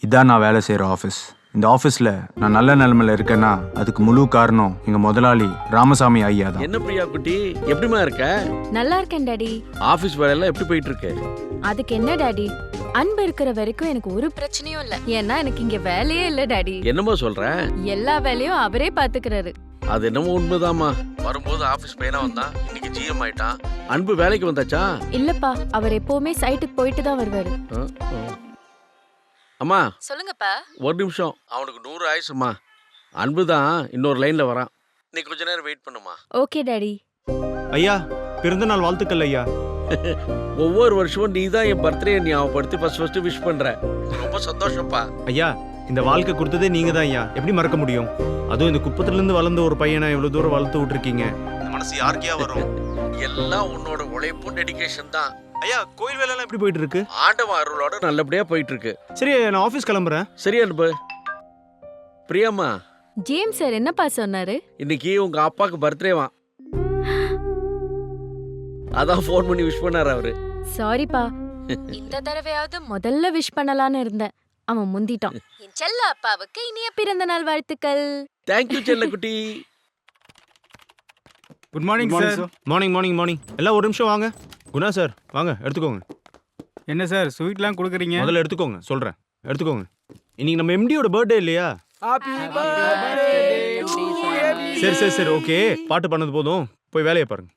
இதான் நான் வேலை செய்கிற ஆஃபீஸ். இந்த ஆஃபீஸில் நான் நல்ல நிலைமையில் இருக்கேன்னா அதுக்கு முழு காரணம் எங்கள் முதலாளி ராமசாமி ஐயா தான். என்ன பிரியா குட்டி, எப்படிமா இருக்க? நல்லா இருக்கேன் டாடி. ஆபீஸ் வேலையெல்லாம் எப்படி போயிட்டு இருக்கு? அதுக்கு என்ன டாடி, அன்பு இருக்கிற வரைக்கும் எனக்கு ஒரு பிரச்சனையும் இல்ல. ஏன்னா எனக்கு இங்க வேலையே இல்ல டாடி. என்னமோ சொல்ற? எல்லா வேலையும் அவரே பாத்துக்கிறாரு. அது என்னமோ உண்மைதாம்மா. வரும்போது ஆபீஸ் பையனா வந்தான், இன்னைக்கு ஜிஎம் ஆயிட்டான். அன்பு வேலைக்கு வந்தாச்சா? இல்லப்பா, அவர் எப்பவுமே சைட்டுக்கு போயிட்டு தான் வருவாரு. அம்மா சொல்லுங்கப்பா. ஒரு நிமிஷம், அவனுக்கு 100 ஆயுசுமா. அன்பு தான் இன்னொரு லைன்ல வரான், நீ கொஞ்ச நேரம் வெயிட் பண்ணுமா. Okay daddy. ஐயா, பிறந்த நாள் வாழ்த்துக்கள் ஐயா. ஒவ்வொரு வருஷமும் நீ தான் என் பர்த்டே ஞாபகப்படுத்தி ஃபர்ஸ்ட் விஷ் பண்ற. ரொம்ப சந்தோஷப்பா. ஐயா, இந்த வாழ்க்கை கொடுத்ததே நீங்க தான் ஐயா, எப்படி மறக்க முடியும்? அதுவும் இந்த குப்பத்திலிருந்து வளர்ந்த ஒரு பையனை எவ்வளவு தூரம் வளர்த்து விட்டுருக்கீங்க. இந்த மனசு யாருக்கையா வரும்? எல்லாம் உன்னோட உழைப்பும் டெடிகேஷன் தான். ஐயா, கோயில் வேலைலாம் எப்படி போயிட்டு இருக்கு? ஆண்டவன் அருளோட நல்லபடியா போயிட்டு இருக்கு. சரி, நான் ஆஃபீஸ் கிளம்புறேன். சரி அன்பு. பிரியாம்மா, ஜேம்ஸ் சார் என்னப்பா சொன்னாரு? இன்னைக்கு உங்க அப்பாக்கு பர்த்டேவா, அதான் ஃபோன் பண்ணி விஷ் பண்ணாரு அவரு. சாரிப்பா, இந்த தடவையாவது முதல்ல விஷ் பண்ணலான்னு இருந்தேன். அவன் முந்திட்டான். என் செல்ல அப்பாவுக்கு இனிய பிறந்த நாள் வாழ்த்துக்கள். தேங்க்யூ செல்லக்குட்டி. Good morning sir. Morning morning morning. எல்லாம் ஒரு நிமிஷம் வாங்க. குணா சார் வாங்க, எடுத்துக்கோங்க. என்ன சார் ஸ்வீட்லாம் கொடுக்குறீங்க? முதல்ல எடுத்துக்கோங்க, சொல்கிறேன், எடுத்துக்கோங்க. இன்னைக்கு நம்ம எம்டியோட பர்த்டே இல்லையா? சரி சரி சரி, ஓகே. பாட்டு பண்ணது போதும், போய் வேலையை பாருங்க.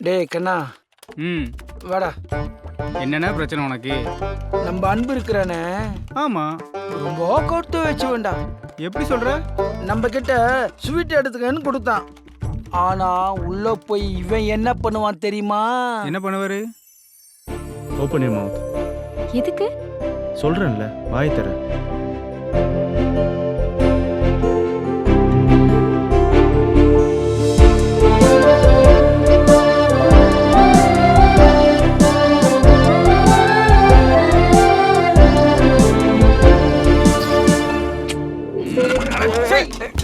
டேய் கண்ணா, வாடா. என்னென்ன பிரச்சனை உனக்கு? நம்ம அன்பு இருக்கிறானே, ஆமா, ரொம்ப கொடுத்து வச்சு வேண்டாம். எப்படி சொல்ற? நம்ம கிட்ட ஸ்வீட் எடுத்துக்கன்னு கொடுத்தான். ஆனா உள்ள போய் இவன் என்ன பண்ணுவான் தெரியுமா? என்ன பண்ணுவாரு? Open your mouth. எதுக்கு? சொல்றேன்ல, வாய் தர.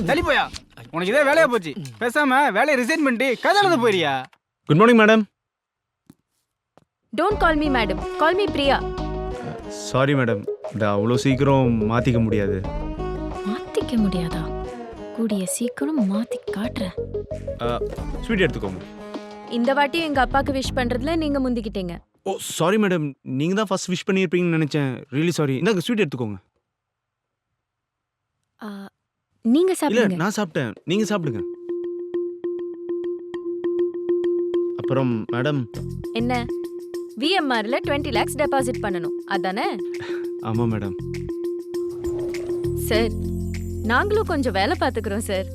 தள்ளி போயா, உனக்கு இதே வேலையா போச்சு. பேசாம வேலையை ரிசைன் பண்ணிட்டு கதை எழுத போறியா? Good morning madam. Don't call me madam, call me Priya. Sorry madam, இதை அவ்வளோ சீக்கிரம் மாற்றிக்க முடியாது. மாத்திக்க முடியாதா? கூடிய சீக்கிரம் மாத்தி காட்டுறேன். ஸ்வீட் எடுத்துக்கோங்க. இந்த வாட்டி எங்க அப்பாக்கு விஷ் பண்றதுல நீங்க முந்திக்கிட்டீங்க. ஓ சாரி மேடம், நீங்கள் தான் ஃபர்ஸ்ட் விஷ் பண்ணியிருப்பீங்கன்னு நினச்சேன். Really sorry. இந்தாங்க ஸ்வீட் எடுத்துக்கோங்க. நீங்க இல்லை, சாப்பிடுங்க. நான் சாப்பிட்டேன், நீங்கள் சாப்பிடுங்க. அப்புறம் மேடம். என்ன? விஎம்ஆர்ல 20 lakhs டெபாசிட் பண்ணணும், அதானே? ஆமாம் மேடம். சார், நாங்களும் கொஞ்சம் வேலை பார்த்துக்கிறோம் சார்.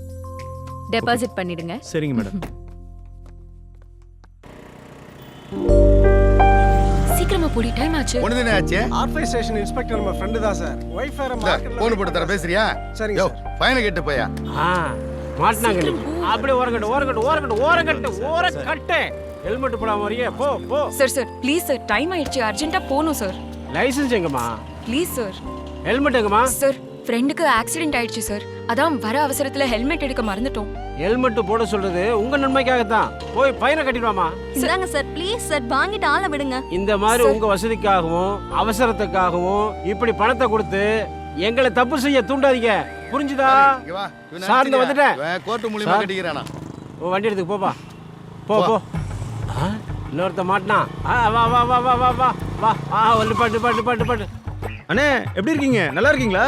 டெபாசிட் பண்ணிடுங்க. சரிங்க மேடம். சீக்கிரமா போடி, டைம் ஆச்சு. ஒண்ணுதானே ஆச்சு. ஆர்ஃபை ஸ்டேஷன் இன்ஸ்பெக்டர் நம்ம ஃப்ரெண்ட் தான் சார். வைஃப் வேற மார்க்கெட்ல போன் போட்டு தர பேசுறியா? சரிங்க யோ, சார். ஃபைனை கேட்டு போயா. மாட்டினாங்க. அப்படியே ஓரங்கட்டு ஹெல்மெட் போடாம வரையே. போ போ. சார் ப்ளீஸ் சார், டைம் ஆயிடுச்சு, அர்ஜென்ட்டா போகணும் சார். லைசென்ஸ் எங்கம்மா? Please sir. ஹெல்மெட் எங்கம்மா? சார், ஃப்ரெண்டுக்கு ஆக்சிடென்ட் ஆயிடுச்சு சார், அதான் வர அவசரத்துல ஹெல்மெட் எடுக்க மறந்துட்டோம். ஹெல்மெட் போட சொல்றது உங்க நன்மைக்காகத்தான். போய் பையனை கட்டிடுவாமா. இந்தாங்க சார், ப்ளீஸ் சார், வாங்கிட்டு ஆள விடுங்க. இந்த மாதிரி உங்க வசதிக்காகவும் அவசரத்துக்காகவும் இப்படி பணத்தை கொடுத்து எங்களை தப்பு செய்ய தூண்டாதீங்க, புரிஞ்சுதா? இங்க வா. இவன் சார், இந்த வந்துட்டேன். இவன் கோர்ட் மூலியமா சார். கட்டிக்கிறானா? வண்டி எடுத்துக்கு போப்பா. போ போ. இன்னொருத்த மாட்டினா. வா வா வா வா வா வா வா. ஒன்று பாட்டு. அண்ணே, எப்படி இருக்கீங்க? நல்லா இருக்கீங்களா?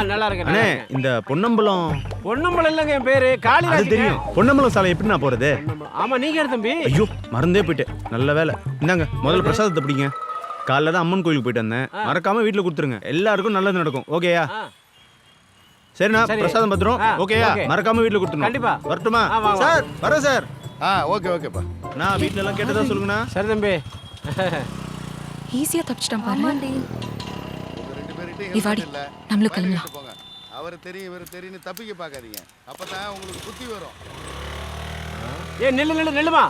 நல்லா இருக்கேன். அண்ணே, இந்த பொன்னம்பலம். பொன்னம்பலம் இல்லைங்க, என் பேரு காளி. அது தெரியும். பொன்னம்பலம் சாலை எப்படி நான் போறது? ஆமா, நீங்க யார் தம்பி? ஐயோ, மறந்தே போயிட்டேன். நல்ல வேலை. இந்தாங்க முதல்ல பிரசாதத்தை பிடிங்க. காலைல தான் அம்மன் கோயிலுக்கு போயிட்டு வந்தேன். மறக்காம வீட்டில் கொடுத்துருங்க, எல்லாருக்கும் நல்லது நடக்கும். ஓகேயா? சரிண்ணா, பிரசாதம் பத்திரம். ஓகேயா? மறக்காம வீட்டில் கொடுத்துருங்க. கண்டிப்பா. வரட்டுமா சார்? வரேன் சார். ஓகேப்பா. நான் வீட்டில எல்லாம் கேட்டதா சொல்லுங்கண்ணா. சரி தம்பி. ஈஸியா தப்பிச்சிட்டான் பாரு. ரெண்டு பேர்கிட்ட இவாடி, இல்ல. நம்மளும் ஃபைனை கிளம்பலாம். கேட்டு போங்க. அவர் தெரியும் இவர் தெரியும்னு தப்பிக்க பார்க்காதீங்க. அப்பதான் உங்களுக்கு புத்தி வரும். நில்லுமா.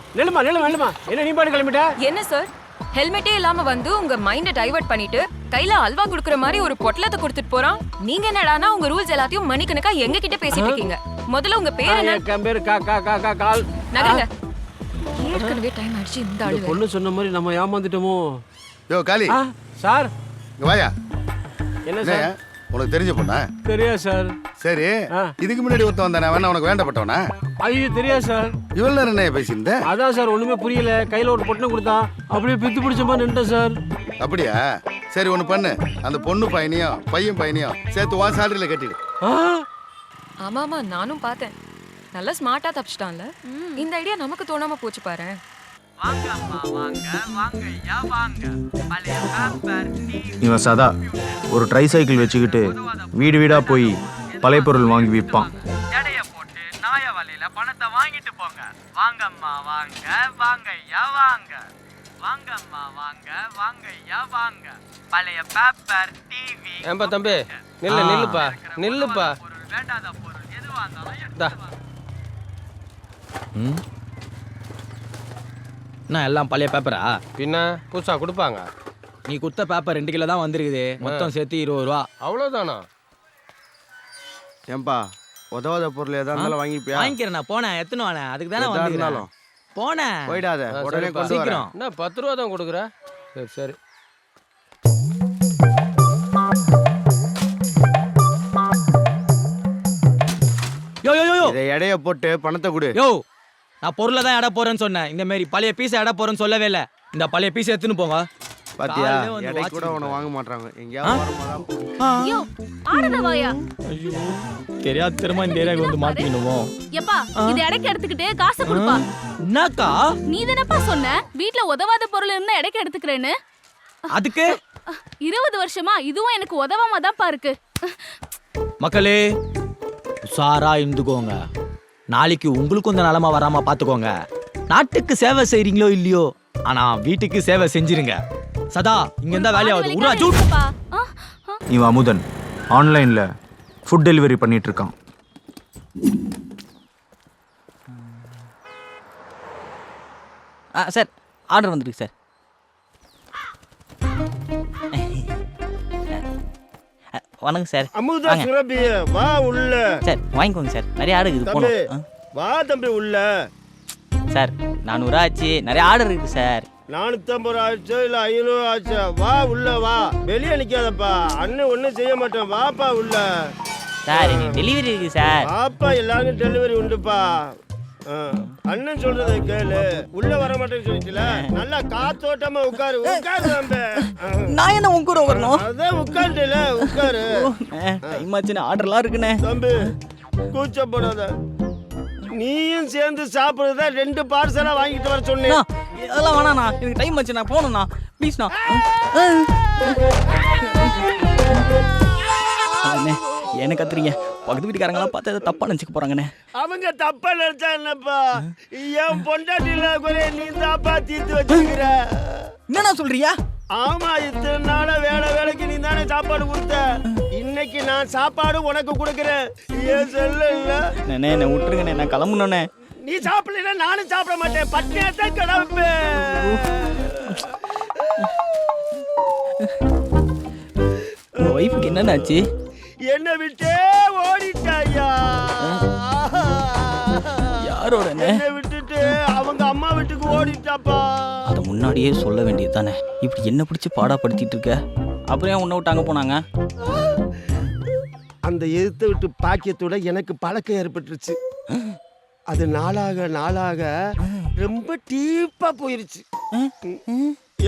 என்ன நீ பாட்டு கிளம்பிட்ட? என்ன சார், ஹெல்மெட்டே இல்லாம வந்து உங்க மைண்ட டைவர்ட் பண்ணிட்டு கையில அல்வா குடுக்குற மாதிரி ஒரு பொட்டலத்தை கொடுத்துட்டு போறான். நீங்க என்னடானா உங்க ரூல்ஸ் எல்லாத்தையும் மணிக்கணக்கா எங்க கிட்ட பேசிட்டு இருக்கீங்க. முதல்ல உங்க பேர் என்ன? என் பேரு கால். நகருங்க. ஏற்கனவே டைம் ஆயிடுச்சு. இந்த ஆளு பொண்ணு சொன்ன மாதிரி நம்ம ஏமாந்துட்டோமோ? யோ காளி, சார், இங்க வாயா. என்ன என்னய்யா, சார்? உனக்கு தெரிஞ்ச பொண்ணா? தெரியாது சார். சரி, ஆ. இதுக்கு முன்னாடி ஒருத்தன் வந்தானே, அவன் உனக்கு வேண்டப்பட்டவனா? ஐயோ தெரியாது சார். இவ்வளவு நேரம் என்ன பேசியிருந்த? அதான் சார் ஒண்ணுமே புரியல. கையில ஒரு பொட்டனை கொடுத்தான், அப்படியே பித்து பிடிச்ச மாதிரி நின்ட்டேன் சார். அப்படியா? சரி, ஒண்ணு பண்ணு, அந்த பொண்ணு பையனையும் பையன் பையனையும் சேர்த்து வா சாலரியில கட்டிடு. ஆமா ஆமா நானும் பார்த்தேன். நல்லா ஸ்மார்ட்டா தப்பிச்சிட்டான்ல. இந்த ஐடியா நமக்கு தோணாம போச்சு பாரு. இவன் சதா ஒரு ட்ரை சைக்கிள் வச்சுக்கிட்டு வீடு வீடா போய் பழைய பொருள் வாங்கி விற்பான். எடைய போட்டு நாய வலையில பணத்தை வாங்கிட்டு போங்க. வாங்கம்மா வாங்க வாங்கய்யா வாங்க. வாங்கம்மா வாங்க வாங்கய்யா வாங்க. பழைய பேப்பர் டிவி. ஏன்பா தம்பி நில்லுப்பா நில்லுப்பா. பொருள் வேண்டாத பொருள் எதுவா இருந்தாலும் இந்தா. என்ன எல்லாம் பழைய பேப்பரா? பின்ன புதுசா கொடுப்பாங்க. நீ கொடுத்த பேப்பர் 2 கிலோ தான் வந்திருக்குது. மொத்தம் சேர்த்து 20 ரூபா. அவ்வளவுதானா? ஏன்பா உதவாத பொருள் ஏதா இருந்தாலும் வாங்கிப்பியா? வாங்கிக்கிறேன் நான் போனேன் எத்தனை வானேன் அதுக்கு தானே வந்திருந்தாலும் போனேன். போயிடாத, உடனே கொண்டு வரேன். சீக்கிரம். என்ன 10 ரூபா தான் கொடுக்குற? சரி சரி. யோ யோ யோ இதை எடைய போட்டு பணத்தை கொடு. யோ நான் பொருளை தான் எடை போறேன்னு சொன்னேன். இந்த மாதிரி பழைய பீஸை எடை போறேன்னு சொல்லவே இல்லை. இந்த பழைய பீஸை எடுத்துன்னு போங்க. பாத்தியா, காலையிலே வந்து எடை watch கூட உன கொடுக்குறாரு. வாங்க மாட்டாங்க. எங்கேயாவது வரும்போது ஐயோ ஆடுனவாயா தெரியாது திரும்ப இந்த ஏரியாவுக்கு வந்து மாட்டிக்கணுமோ? எப்பா இது எடைக்கு எடுத்துக்கிட்டு காசு கொடுப்பா. என்னக்கா நீ தானப்பா சொன்ன வீட்ல உதவாத பொருள் இருந்தா எடைக்கு எடுத்துக்கிறேன்னு. அதுக்கு 20 வருஷமா இதுவும் எனக்கு உதவாம தான்ப்பா இருக்கு. மக்களே உஷாரா இருந்துக்கோங்க. நாளைக்கு உங்களுக்கும் இந்த நிலைமை வராம பாத்துக்கோங்க. நாட்டுக்கு சேவை செய்றீங்களோ இல்லையோ, ஆனா வீட்டுக்கு சேவை செஞ்சிருங்க. சதா இங்க இருந்தா வேலையாவது உரா ஜூட். இவன் அமுதன் ஆன்லைன்ல ஃபுட் டெலிவரி பண்ணிட்டு இருக்கான். சார் ஆர்டர் வந்துருக்கு சார். வணக்கம் சார். அமுதா சுரபி வா உள்ள. சார் வாங்கிக்கோங்க சார். நிறைய ஆர்டர் இருக்குது போனோம். வா தம்பி உள்ள. சார் 400 ஆச்சு. நிறைய ஆர்டர் இருக்கு சார். 450 ஆச்சோ இல்ல 500 ஆச்சோ? வா உள்ள வா, வெளியே நிக்காதப்பா. அண்ணன் ஒண்ணும் செய்ய மாட்டேன், வாப்பா உள்ள. சார் எனக்கு டெலிவரி இருக்கு சார். வாப்பா, எல்லாருக்கும் டெலிவரி உண்டுப்பா. அண்ணன் சொல்றதை கேளு. உள்ள வர மாட்டேன்னு சொல்லிச்சுல, நல்லா காத்தோட்டமா உட்காரு. உட்காரு தம்பி. நான் என்ன உங்க கூட வரணும்? அதான் உட்காந்துல உட்காரு. டைம் ஆச்சுன்னு ஆர்டர்லாம் இருக்குண்ணே. தம்பி கூச்சப்படாத, நீயும் சேர்ந்து சாப்பிடுறத 2 பார்சலா வாங்கிட்டு வர சொன்னேன். அதெல்லாம் வேணாண்ணா, எனக்கு டைம் ஆச்சு, நான் போகணும்ண்ணா. ப்ளீஸ்ண்ணா. என்ன கத்துறீங்க? பக்கத்து வீட்டுக்காரங்களாம் பார்த்து அதை தப்பா நினச்சிக்க போறாங்கண்ணே. அவங்க தப்பா நினைச்சா என்னப்பா? என் பொண்டாட்டில குறைய நீ தாப்பா தீர்த்து வச்சுக்கிற. என்னண்ணா சொல்றியா? ஆமா, இத்தனை நாள வேலைக்கு நீ தானே சாப்பாடு கொடுத்த. இன்னைக்கு நான் சாப்பாடு உனக்கு கொடுக்குறேன். ஏன் சொல்ல இல்ல? என்ன விட்டுருங்கண்ணே, நான் கிளம்பணுண்ணே. நீ சாப்பிடல நானும் சாப்பிட மாட்டேன். பட்டினியாத்தான் கிளம்பேன். உங்க ஒய்ஃபுக்கு என்னன்னாச்சு? என்ன விட்டே ஓடிட்டாயா? யாரோட? என்னை விட்டுட்டு அவங்க அம்மா வீட்டுக்கு ஓடிட்டாப்பா. அதை முன்னாடியே சொல்ல வேண்டியது தானே. இப்படி என்ன பிடிச்சி பாடாப்படுத்திட்டு இருக்க. அப்புறம் ஏன் உன்னை விட்டு அங்கே போனாங்க? அந்த எதிர்த்து விட்டு பாக்கியத்தோட எனக்கு பழக்கம் ஏற்பட்டுருச்சு. அது நாளாக ரொம்ப டீப்பா போயிருச்சு.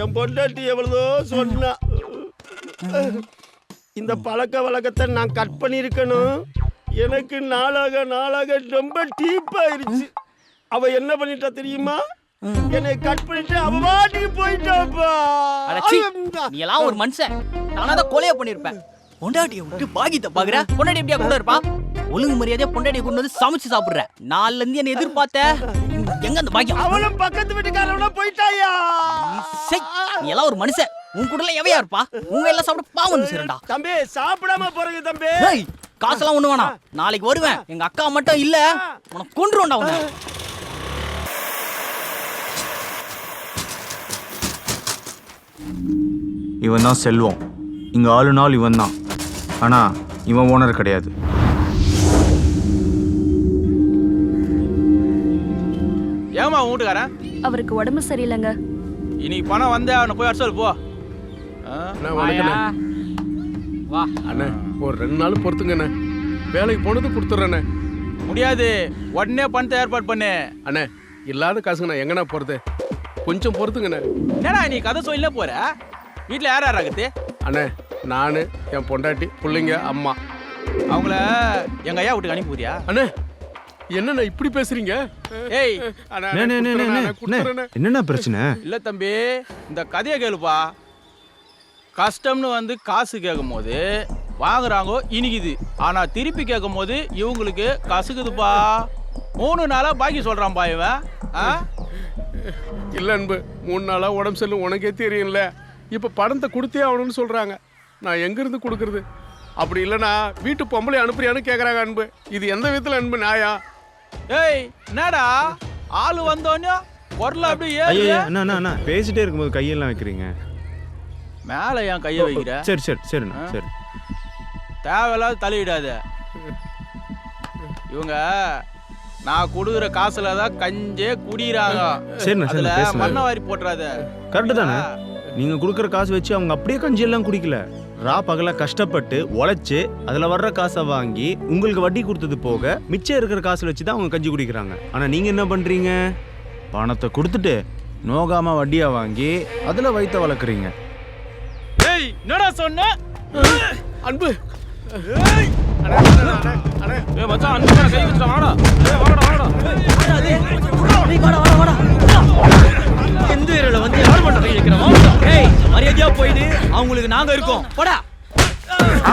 என் பொண்டாட்டி எவ்வளதோ சொன்னா, இந்த பழக்க வழக்கத்தை நான் கட் பண்ணியிருக்கணும். எனக்கு நாளாக ரொம்ப டீப்பாயிருச்சு. அவ என்ன பண்ணிட்டா தெரியுமா? என்னை கட் பண்ணிட்டு அவ வாட்டிக்கு போயிட்டாப்பா. நீ எல்லாம் ஒரு மனுஷன். நானா தான் கொலையை பண்ணிருப்பேன். பொண்டாட்டியை விட்டு பாக்கியத்தை பாக்குற. பொண்டாட்டி எப்படியா கூட இருப்பா? ஒழுங்கு மரியாதையா பொண்டாட்டியை கொண்டு வந்து சமைச்சு சாப்பிடுற. நாலுல இருந்து என்ன எதிர்பார்த்த? எங்க அந்த பாக்கியம்? அவளும் பக்கத்து வீட்டுக்காரவனா போயிட்டாயா? நீ எல்லாம் ஒரு மனுஷன். உன் கூட எல்லாம் எவையா இருப்பா? உங்க எல்லாம் சாப்பிட பாவம் வந்து சேரண்டா. தம்பி சாப்பிடாம போறீங்க தம்பி. காசெல்லாம் ஒண்ணு வேணாம். நாளைக்கு வருவேன். எங்க அக்கா மட்டும் இல்ல, உனக்கு கொன்றுவேன்டா உன்னை. இவன் தான் செல்வம். இங்க ஆளுநாள் இவன் தான். ஆனா இவன் ஓனர் கிடையாது. ஏமா வீட்டுக்காரன்? அவருக்கு உடம்பு சரியில்லைங்க. இன்னைக்கு பணம் வந்தே அவனை போய் அடிச்சு போ. வணக்கம். வா. அண்ணே ஒரு 2 நாள் பொறுத்துங்கண்ணே, வேலைக்கு போனது கொடுத்துட்றேண்ணே. முடியாது, உடனே பணத்தை ஏற்பாடு பண்ணு. அண்ணே இல்லாத காசுங்கண்ணா, எங்கண்ணா போகிறது? கொஞ்சம் பொறுத்துங்கண்ணே. என்னடா நீ கதை சொல்ல போற? வீட்டில் யார் யார் ஆகுது? அண்ணே நான், என் பொண்டாட்டி, பிள்ளைங்க, அம்மா. அவங்கள எங்க ஐயா வீட்டுக்கு அனுப்பிடுறியா? அண்ணே என்னண்ணா இப்படி பேசுறீங்க? ஏய், என்னண்ணா பிரச்சனை? இல்ல தம்பி, இந்த கதையை கேளுப்பா. கஷ்டம்னு வந்து காசு கேட்கும் போது வாங்குறாங்க இனிக்குது, ஆனா திருப்பி கேட்கும் போது இவங்களுக்கு கசுக்குதுப்பா. 3 நாளா பாக்கி சொல்றான்பா இவன். இல்லை அன்பு, 3 நாளாக உடம்பு செல்லும், உனக்கே தெரியும்ல. இப்போ பணத்தை கொடுத்தே ஆகணும்னு சொல்கிறாங்க. நான் எங்கேருந்து கொடுக்குறது? அப்படி இல்லைனா வீட்டு பொம்பளை அனுப்புறியான்னு கேட்குறாங்க அன்பு. இது எந்த விதத்தில் அன்பு நியாயா? ஏய், என்னடா ஆளு வந்தோன்னு குரல அப்படியே ஐயா அண்ணா பேசிட்டே இருக்கும்போது கையெல்லாம் வைக்கிறீங்க. மேல ஏன் கையை வைக்கிற? சரி சரி சரிண்ணா சரி. தேவையில்லாத தலையிடாத. இவங்க நான் கொடுக்குற காசுல தான் கஞ்சே குடிக்கிறாங்க. சரிண்ணா அதுல சரிண்ணா மண்ணை வாரி போட்டுறாத. கரெக்டு தானே? நீங்க கொடுக்குற காசு வச்சு அவங்க அப்படியே கஞ்சி எல்லாம் குடிக்கல. பகல கஷ்டப்பட்டு உழைச்சு அதுல வர்ற காசை வாங்கி உங்களுக்கு வட்டி கொடுத்தது போக மிச்சம் இருக்கிற காசுல வச்சு தான் அவங்க கஞ்சி குடிக்கிறாங்க. ஆனா நீங்க என்ன பண்றீங்க? பணத்தை கொடுத்துட்டு நோகாம வட்டியா வாங்கி அதுல வயித்த வளர்க்குறீங்க. ஏய், என்னடா சொன்ன? அன்பு மச்சான், அன்பு மேல கை வச்சுடா. வாடா. ஏய், வாடா வாடா. எந்த ஏரியால வந்து யார் பண்ண கை வைக்கிறோம்? ஏய், மரியாதையா போயிடு, அவங்களுக்கு நாங்க இருக்கோம். போடா.